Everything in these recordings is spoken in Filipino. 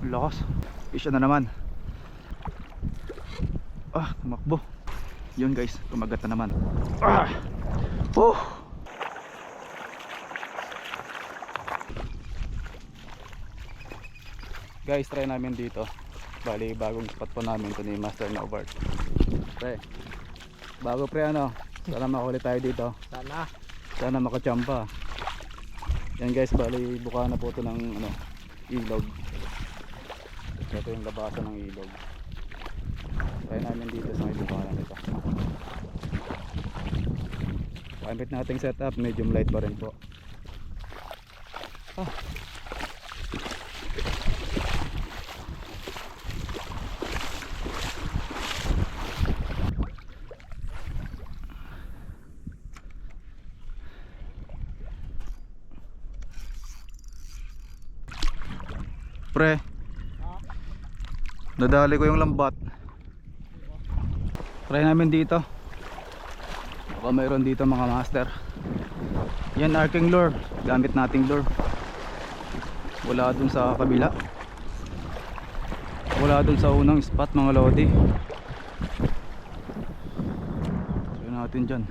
Lakas. Isya na naman. Tumakbo. Yun guys, kumagat na naman. Guys, try namin dito. Bali, bagong spot po namin. Ito ni Master na over. Pre, bago pre ano, sana makahuli tayo dito. Sana makachamba. Yan guys, bali buka na po ito ng ano, ilog. Ito yung labasan ng ilog. Try namin dito sa may bukaran nito. Gamit nating setup, medium light pa rin po. Pre, nadali ko yung lambat. Try namin dito. Baka mayroon dito mga master. Yan, arcing lure. Gamit nating lure. Wala dun sa kabila. Wala dun sa unang spot mga lodi. Try natin dyan.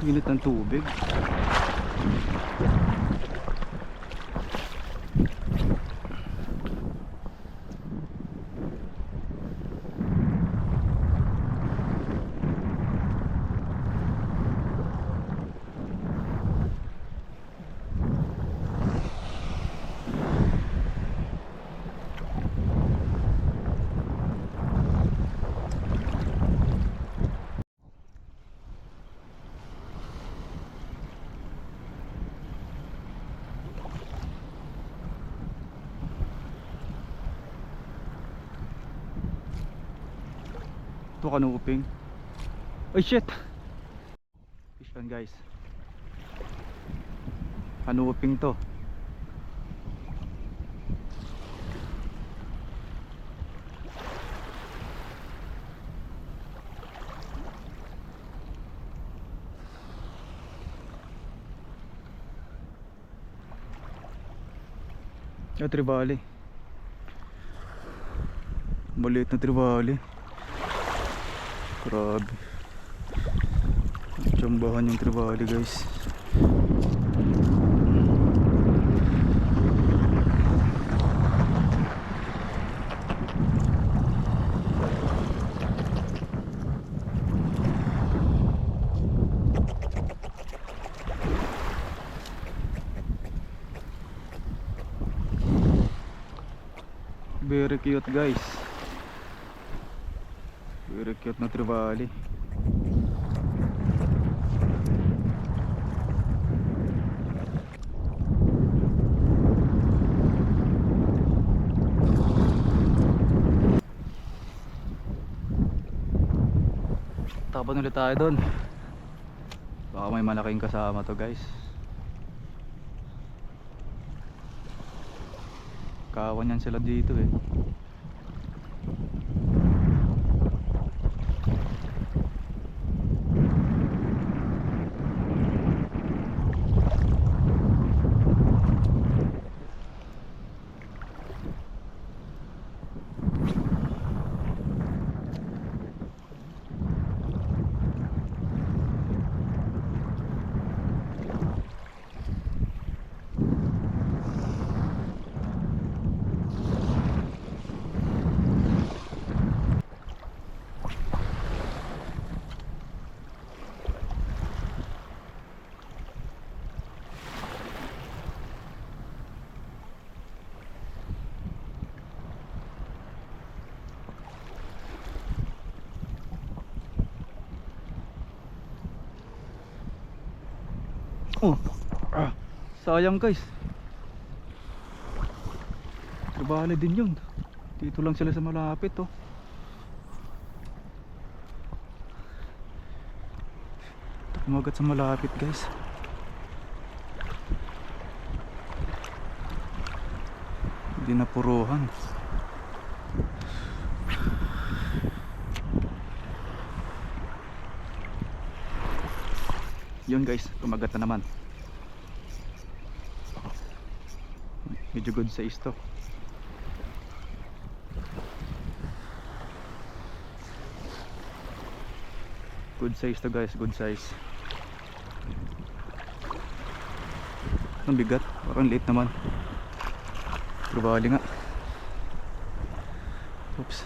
Init ng tubig. Ito kanuping. Ay shit. Fish on guys. Kanuping to. Yung tribali. Maliit na tribali. Grabe. Tsambahan yung tribali guys. Very cute guys. Very cute na trevally. Tapan ulit tayo doon. Baka may malaking kasama to guys. Kawan yan sila dito eh. Oh, sayang guys. Nabali din yun. Dito lang sila sa malapit oh. Umagat sa malapit guys. Hindi napuruhan. Yun guys, kumagat na naman. Medyo good size to. Good size to guys, good size. Ang bigat, parang late naman. Pero bali nga. Oops.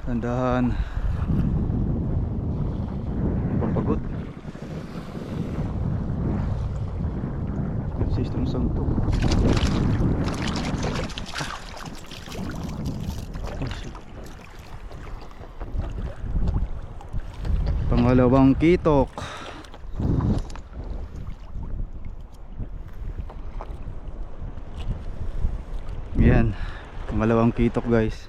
Tandahan. Pampagod. System song to. Pangalawang kitok. Yan, pangalawang kitok guys.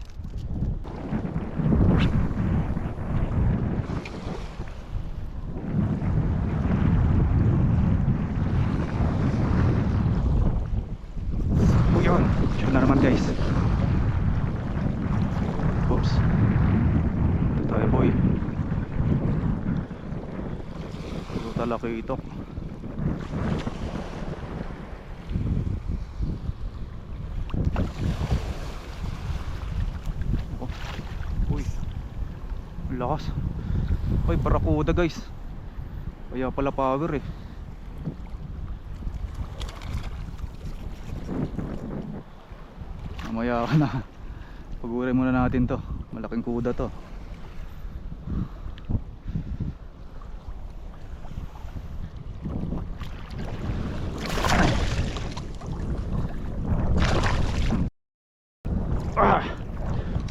Yun, yun na naman guys. Oops. Ito tayo boy. Ito talaga kitok. Uy, lakas. Ay, barakuda guys. Kaya pala power eh. Mamaya ka na. Pag-uray muna natin to. Malaking kuda to.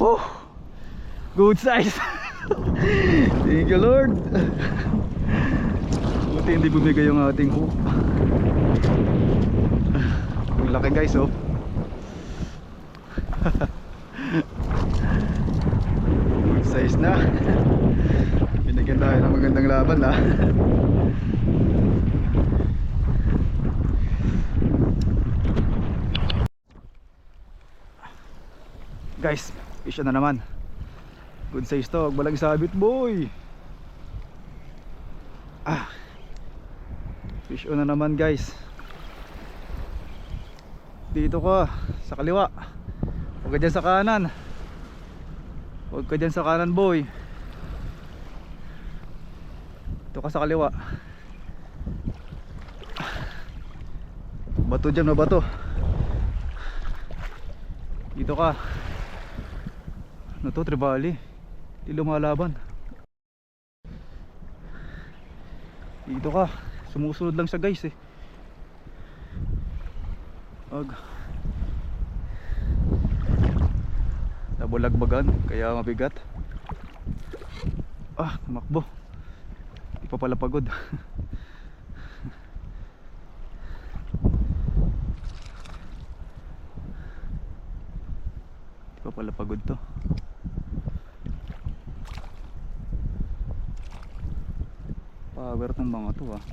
Oh, good size. Thank you Lord. Buti hindi bumigay yung ating hook. Ang laki guys oh. Good size na. Binigyan tayo ng magandang laban ha. Guys, fish na naman. Good size to, huwag malang sabit boy. Fish on na naman guys. Dito ka, sa kaliwa. Huwag ka dyan sa kanan. Huwag ka dyan sa kanan boy. Dito ka sa kaliwa. Bato dyan na bato. Dito ka. Ano to, tribali? Di lumalaban. Dito ka. Sumusunod lang siya guys eh. Nabulagbagan kaya mabigat. Tumakbo. Di pa pala pagod. Di pa pala pagod to. Power ng mga to ah.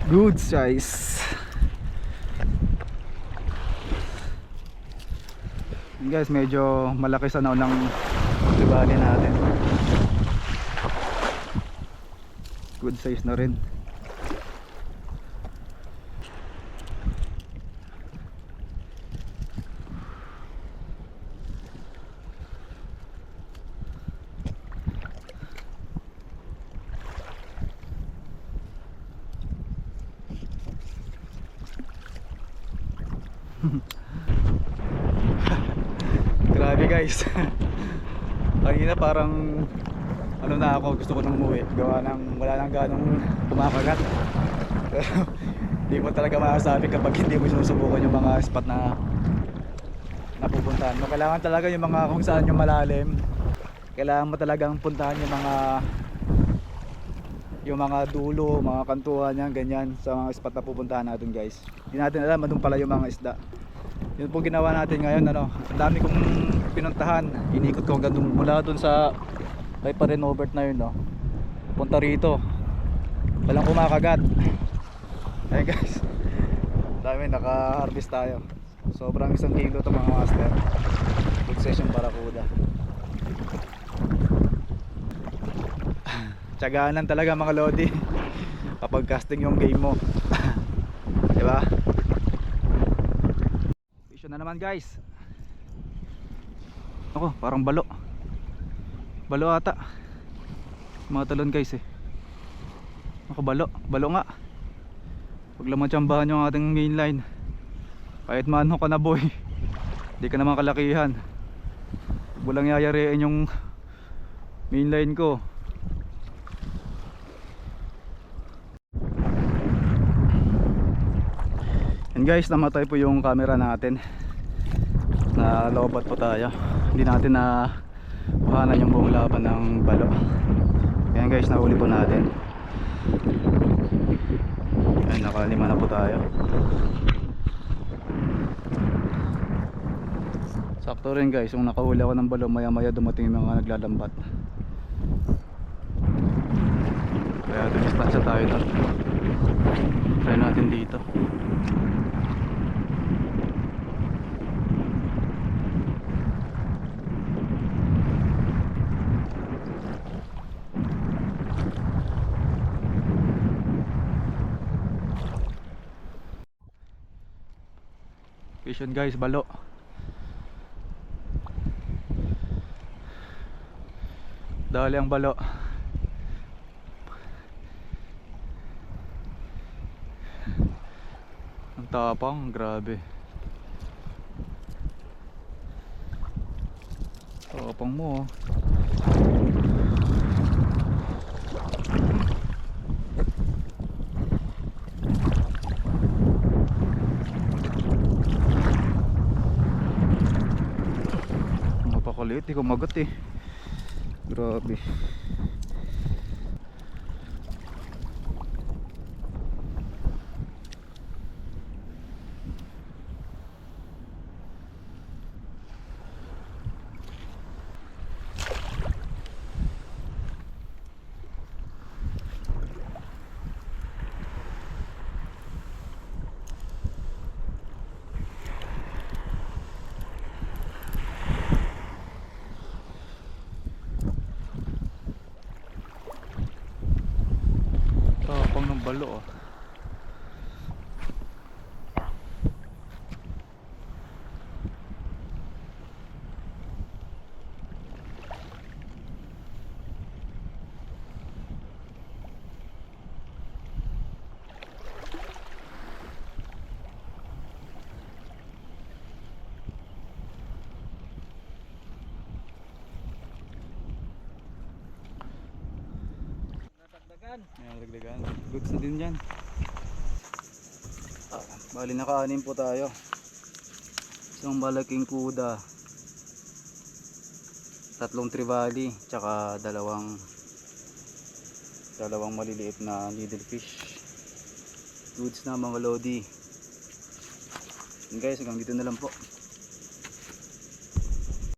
Good size. Guys, medyo malaki sa naunang libali natin. Good size na rin. Grabe guys. Kanina parang ano na ako, gusto ko nang umuwi. Gawa ng wala nang ganong kumakagat. Pero hindi mo talaga masasabi kapag hindi mo sinusubukan yung mga spot na na pupuntahan mo. Kailangan talaga yung mga kung saan yung malalim. Kailangan mo talagang puntahan yung mga dulo, mga kantuhan yan, ganyan sa mga spot na pupuntahan natin guys. Hindi natin alam doon pala yung mga isda. Yun po ginawa natin ngayon, ano. Ang dami kong pinuntahan. Inikot ko hanggang mula doon sa kay Parenovert na yun, no. Punta rito. Walang kumakagat. Ayun guys. Dami naka-harvest tayo. Sobrang 1 kilo to mga master. Good session Barracuda. Tiyaganan talaga mga lodi kapag casting yung game mo. Diba? Issue na naman guys. Ako, parang balo. Balo ata. Mga talon guys eh. Ako balo. Balo nga. Huwag lang matsambahan yung ating mainline. Kahit manho ka na boy, di ka naman kalakihan. Walang yayariin yung mainline ko. And guys, namatay po yung camera natin. Na lobat po tayo. Hindi natin na kuhanan yung buong laban ng balo. Kaya guys, nahuli po natin. Ayan, nakalima na po tayo. Sakto rin guys, kung nakahuli ako ng balo, maya maya dumating yung mga naglalambat. Kaya dumistansya tayo doon. Try natin dito. Vision guys, balo. Dali ang balo. Ang tapang, grabe. Tapang mo. Mapakulit, di ko magot eh. Grabe. Tapang ng balo ah. Ayan, dagdagan. Goods na din yan. Bali naka-anim po tayo. Isang malaking kuda, 3 trevally, tsaka dalawang maliliit na needlefish. Goods na mga lodi. And guys, hanggang dito na lang po.